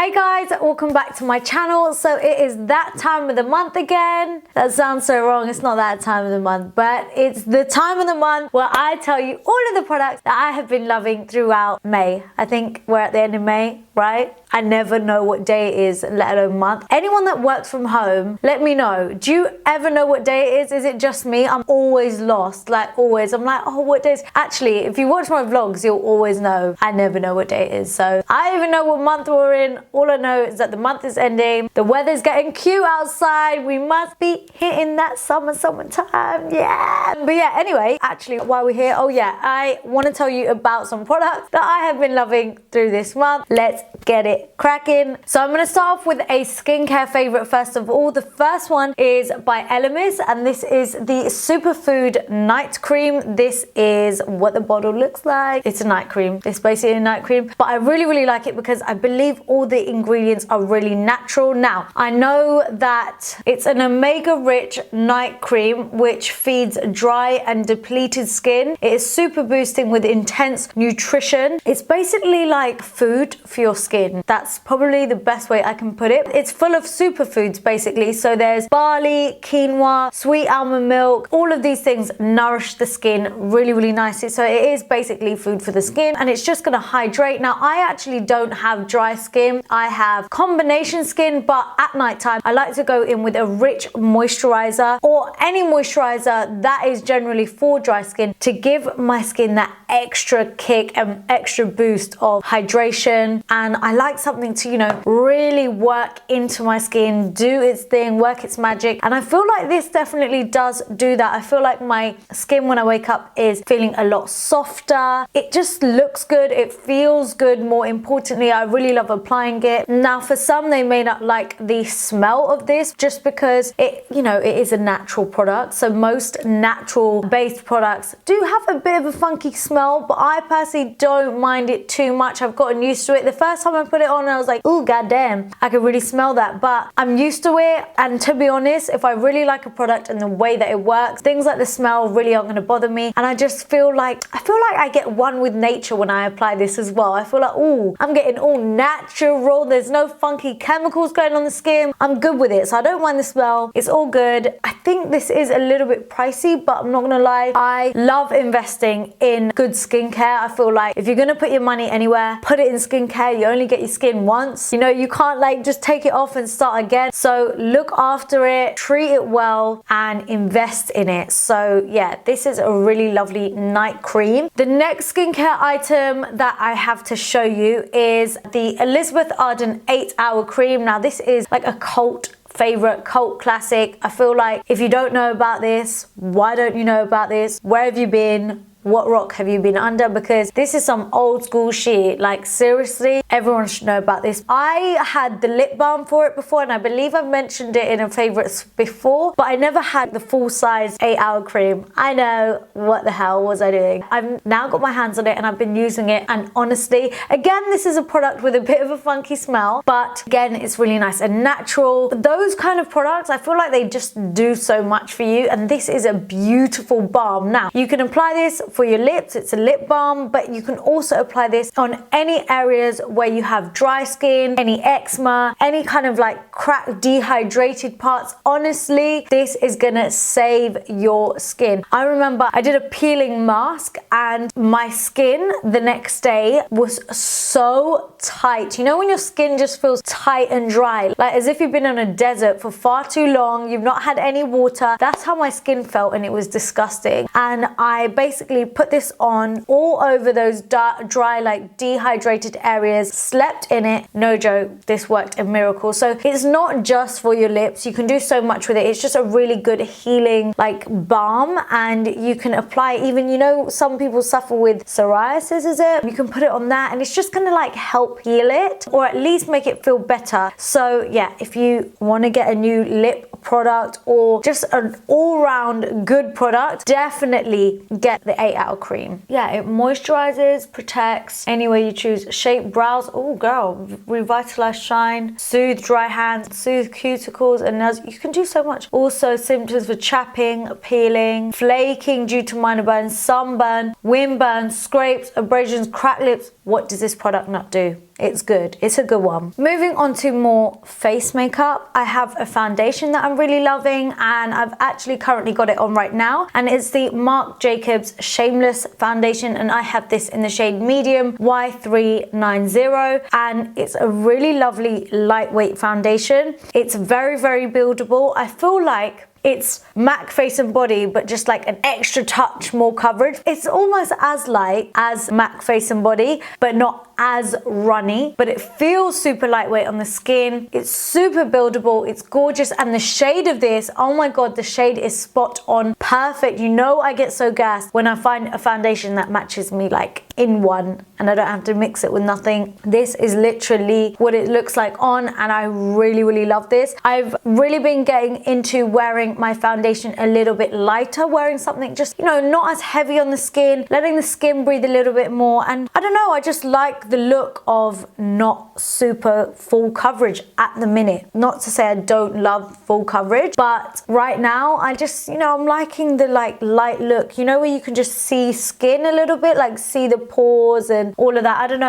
Hey guys, welcome back to my channel. So it is that time of the month again. That sounds so wrong, it's not that time of the month, but it's the time of the month where I tell you all of the products that I have been loving throughout May. I think we're at the end of May, right? I never know what day it is, let alone month. Anyone that works from home, let me know. Do you ever know what day it is? Is it just me? I'm always lost, like always. I'm like, oh, what day is? Actually, if you watch my vlogs, you'll always know. I never know what day it is. So I don't even know what month we're in. All I know is that the month is ending. The weather's getting cute outside. We must be hitting that summertime. Yeah. But yeah, anyway, actually, while we're here, oh yeah, I want to tell you about some products that I have been loving through this month. Let's get it cracking. So I'm going to start off with a skincare favorite first of all. The first one is by Elemis, and this is the Superfood Night Cream. This is what the bottle looks like. It's a night cream. It's basically a night cream, but I really like it because I believe all the ingredients are really natural. Now, I know that it's an omega-rich night cream which feeds dry and depleted skin. It is super boosting with intense nutrition. It's basically like food for your skin. That's probably the best way I can put it. It's full of superfoods basically. So there's barley, quinoa, sweet almond milk. All of these things nourish the skin really nicely. So it is basically food for the skin, and it's just going to hydrate. Now, I actually don't have dry skin. I have combination skin, but at nighttime I like to go in with a rich moisturizer or any moisturizer that is generally for dry skin to give my skin that extra kick and extra boost of hydration. And I like something to, you know, really work into my skin, do its thing, work its magic. And I feel like this definitely does do that. I feel like my skin when I wake up is feeling a lot softer. It just looks good. It feels good. More importantly, I really love applying it. Now, for some, they may not like the smell of this just because it, you know, it is a natural product. So most natural based products do have a bit of a funky smell, but I personally don't mind it too much. I've gotten used to it. The first time I put it on, I was like, oh, goddamn, I could really smell that. But I'm used to it. And to be honest, if I really like a product and the way that it works, things like the smell really aren't going to bother me. And I just feel like I get one with nature when I apply this as well. I feel like, oh, I'm getting all natural. There's no funky chemicals going on the skin. I'm good with it. So I don't mind the smell. It's all good. I think this is a little bit pricey, but I'm not going to lie. I love investing in good skincare. I feel like if you're going to put your money anywhere, put it in skincare. You only get your skin once. You know, you can't like just take it off and start again. So look after it, treat it well, and invest in it. So yeah, this is a really lovely night cream. The next skincare item that I have to show you is the Elizabeth Arden 8-Hour Cream. Now, this is like a cult favorite, cult classic. I feel like if you don't know about this, why don't you know about this? Where have you been? What rock have you been under? Because this is some old school shit. Like seriously, everyone should know about this. I had the lip balm for it before, and I believe I've mentioned it in a favorites before, but I never had the full size 8-hour cream. I know, what the hell was I doing? I've now got my hands on it and I've been using it, and honestly, again, this is a product with a bit of a funky smell, but again, it's really nice and natural. Those kind of products, I feel like they just do so much for you, and this is a beautiful balm. Now, you can apply this for your lips. It's a lip balm, but you can also apply this on any areas where you have dry skin, any eczema, any kind of like cracked, dehydrated parts. Honestly, this is gonna save your skin. I remember I did a peeling mask and my skin the next day was so tight. You know when your skin just feels tight and dry, like as if you've been in a desert for far too long, you've not had any water. That's how my skin felt, and it was disgusting. And I basically put this on all over those dry, like dehydrated areas, slept in it. No joke, this worked a miracle. So it's not just for your lips. You can do so much with it. It's just a really good healing like balm, and you can apply it even, you know, some people suffer with psoriasis, is it? You can put it on that and it's just gonna like help heal it, or at least make it feel better. So yeah, if you want to get a new lip product or just an all-round good product, definitely get the 8-hour cream. Yeah, it moisturizes, protects any way you choose. Shape brows, oh girl, revitalize shine, soothe dry hands, soothe cuticles and nails. You can do so much. Also symptoms for chapping, peeling, flaking due to minor burns, sunburn, windburn, scrapes, abrasions, cracked lips. What does this product not do? it's good. It's a good one. Moving on to more face makeup, I have a foundation that I'm really loving, and I've actually currently got it on right now, and it's the Marc Jacobs Shameless foundation, and I have this in the shade medium Y390, and it's a really lovely lightweight foundation. It's very, very buildable. I feel like it's MAC face and body, but just like an extra touch more coverage. It's almost as light as MAC face and body, but not as runny, but it feels super lightweight on the skin. It's super buildable, it's gorgeous, and the shade of this, oh my god, the shade is spot on, perfect. You know, I get so gassed when I find a foundation that matches me like in one and I don't have to mix it with nothing. This is literally what it looks like on, and I really, really love this. I've really been getting into wearing my foundation a little bit lighter, wearing something just, you know, not as heavy on the skin, letting the skin breathe a little bit more. And I don't know, I just like the look of not super full coverage at the minute. Not to say I don't love full coverage, but right now I just, you know, I'm liking the like light look, you know, where you can just see skin a little bit, like see the pores and all of that. I don't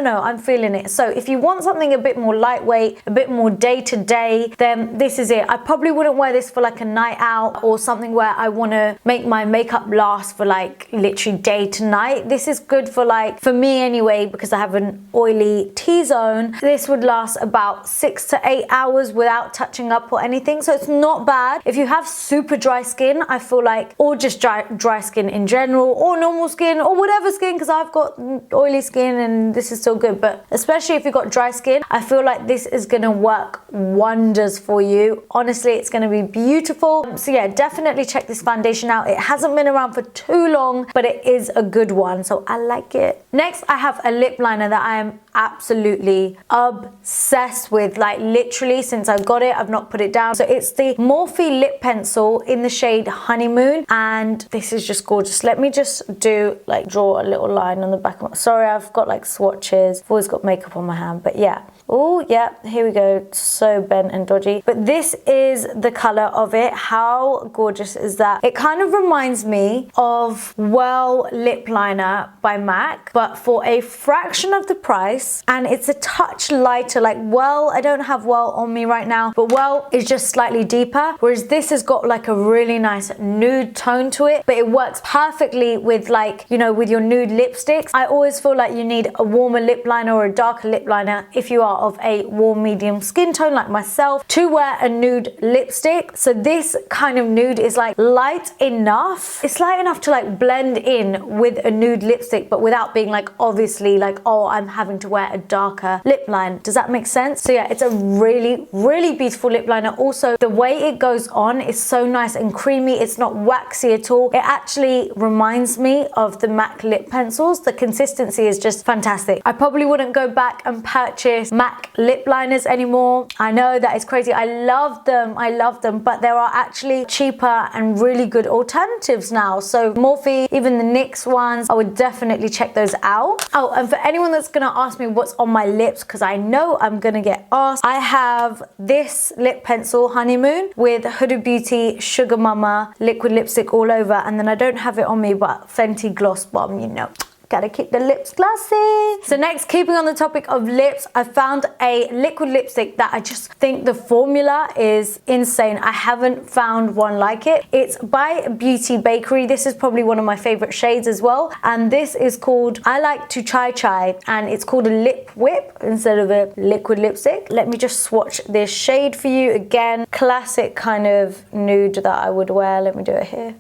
know, I'm feeling it. So if you want something a bit more lightweight, a bit more day to day, then this is it. I probably wouldn't wear this for like a night out or something where I want to make my makeup last for like literally day to night. This is good for like, for me anyway, because I have an oily T-zone. This would last about 6 to 8 hours without touching up or anything, so it's not bad. If you have super dry skin, I feel like, or just dry skin in general, or normal skin, or whatever skin, because I've got oily skin and this is still good, but especially if you've got dry skin, I feel like this is gonna work wonders for you. Honestly, it's gonna be beautiful. So yeah, definitely check this foundation out. It hasn't been around for too long, but it is a good one, so I like it. Next, I have a lip liner that I am absolutely obsessed with. Like literally since I got it, I've not put it down. So it's the Morphe lip pencil in the shade Honeymoon, and this is just gorgeous. Let me just draw a little line on the back of my, sorry, I've got like swatches. I've always got makeup on my hand, but yeah. Oh yeah, here we go. So bent and dodgy, but this is the color of it. How gorgeous is that? It kind of reminds me of Well lip liner by MAC, but for a fraction of the price, and it's a touch lighter. Like Well, I don't have Well on me right now, but Well is just slightly deeper, whereas this has got like a really nice nude tone to it, but it works perfectly with like, you know, with your nude lipsticks. I always feel like you need a warmer lip liner or a darker lip liner if you are of a warm medium skin tone like myself to wear a nude lipstick. So this kind of nude is like light enough. It's light enough to like blend in with a nude lipstick, but without being like obviously like, oh, I'm having to wear a darker lip line. Does that make sense? So yeah, it's a really, really beautiful lip liner. Also, the way it goes on is so nice and creamy. It's not waxy at all. It actually reminds me of the MAC lip pencils. The consistency is just fantastic. I probably wouldn't go back and purchase MAC lip liners anymore. I know that is crazy. I love them, but there are actually cheaper and really good alternatives now. So Morphe, even the NYX ones, I would definitely check those out. Oh, and for anyone that's gonna ask me what's on my lips, because I know I'm gonna get asked, I have this lip pencil Honeymoon with Huda Beauty Sugar Mama liquid lipstick all over, and then I don't have it on me, but Fenty Gloss Bomb, you know. Gotta keep the lips glossy. So next, keeping on the topic of lips, I found a liquid lipstick that I just think the formula is insane. I haven't found one like it. It's by Beauty Bakery. This is probably one of my favorite shades as well. And this is called I Like to Chai Chai, and it's called a lip whip instead of a liquid lipstick. Let me just swatch this shade for you. Again, classic kind of nude that I would wear. Let me do it here.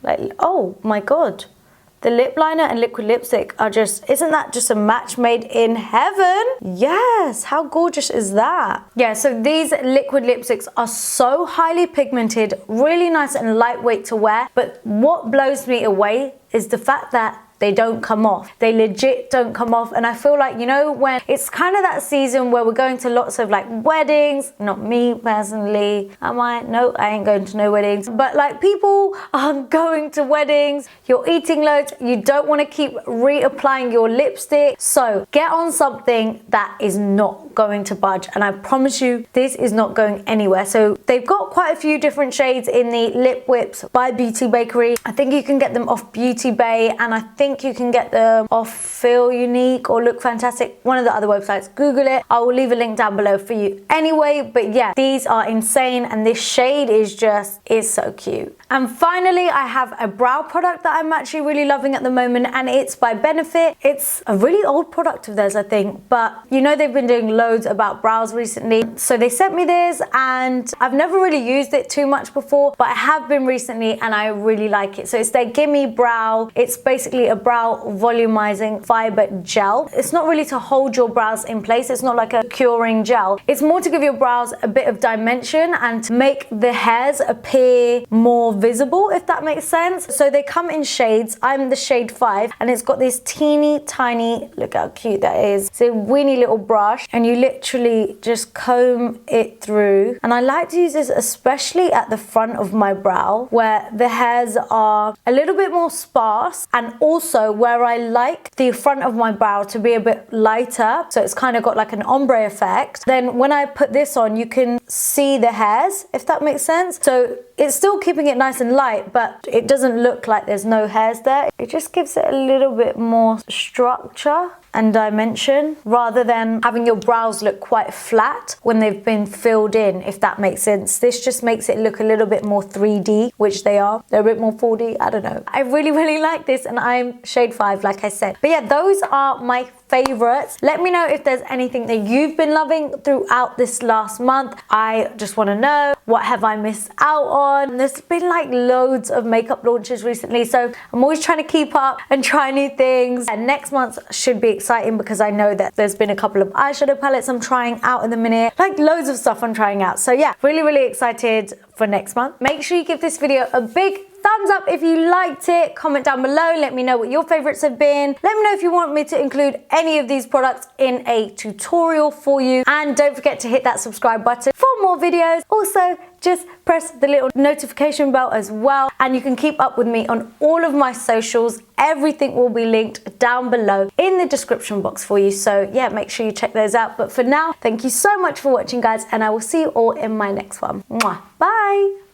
Like, oh my God. The lip liner and liquid lipstick are just, isn't that just a match made in heaven? Yes, how gorgeous is that? Yeah, so these liquid lipsticks are so highly pigmented, really nice and lightweight to wear, but what blows me away is the fact that they don't come off. They legit don't come off. And I feel like, you know, when it's kind of that season where we're going to lots of like weddings, not me personally, am I? No, I ain't going to no weddings, but like people are going to weddings, you're eating loads, you don't want to keep reapplying your lipstick. So get on something that is not going to budge. And I promise you, this is not going anywhere. So they've got quite a few different shades in the lip whips by Beauty Bakery. I think you can get them off Beauty Bay, and I think think you can get them off Feel Unique or Look Fantastic, one of the other websites. Google it. I will leave a link down below for you anyway. But yeah, these are insane, and this shade is so cute. And finally, I have a brow product that I'm actually really loving at the moment, and it's by Benefit. It's a really old product of theirs, I think, but you know they've been doing loads about brows recently. So they sent me this, and I've never really used it too much before, but I have been recently, and I really like it. So it's their Gimme Brow. It's basically a brow volumizing fiber gel. It's not really to hold your brows in place. It's not like a curing gel. It's more to give your brows a bit of dimension and to make the hairs appear more visible, if that makes sense. So they come in shades. I'm the shade 5, and it's got this teeny tiny, look how cute that is. It's a weeny little brush, and you literally just comb it through. And I like to use this especially at the front of my brow, where the hairs are a little bit more sparse, and also where I like the front of my brow to be a bit lighter, so it's kind of got like an ombre effect. Then when I put this on, you can see the hairs, if that makes sense. So it's still keeping it nice and light, but it doesn't look like there's no hairs there. It just gives it a little bit more structure and dimension, rather than having your brows look quite flat when they've been filled in, if that makes sense. This just makes it look a little bit more 3D, which they are. They're a bit more 4D, I don't know. I really like this, and I'm shade 5, like I said. But yeah, those are my favorites. Let me know if there's anything that you've been loving throughout this last month. I just want to know, what have I missed out on? There's been like loads of makeup launches recently, so I'm always trying to keep up and try new things. And next month should be exciting because I know that there's been a couple of eyeshadow palettes I'm trying out in the minute, like loads of stuff I'm trying out. So yeah, really excited for next month. Make sure you give this video a big thumbs up if you liked it. Comment down below, let me know what your favorites have been. Let me know if you want me to include any of these products in a tutorial for you, and don't forget to hit that subscribe button for more videos. Also, just press the little notification bell as well, and you can keep up with me on all of my socials. Everything will be linked down below in the description box for you, so yeah, make sure you check those out. But for now, thank you so much for watching, guys, and I will see you all in my next one. Mwah. Bye.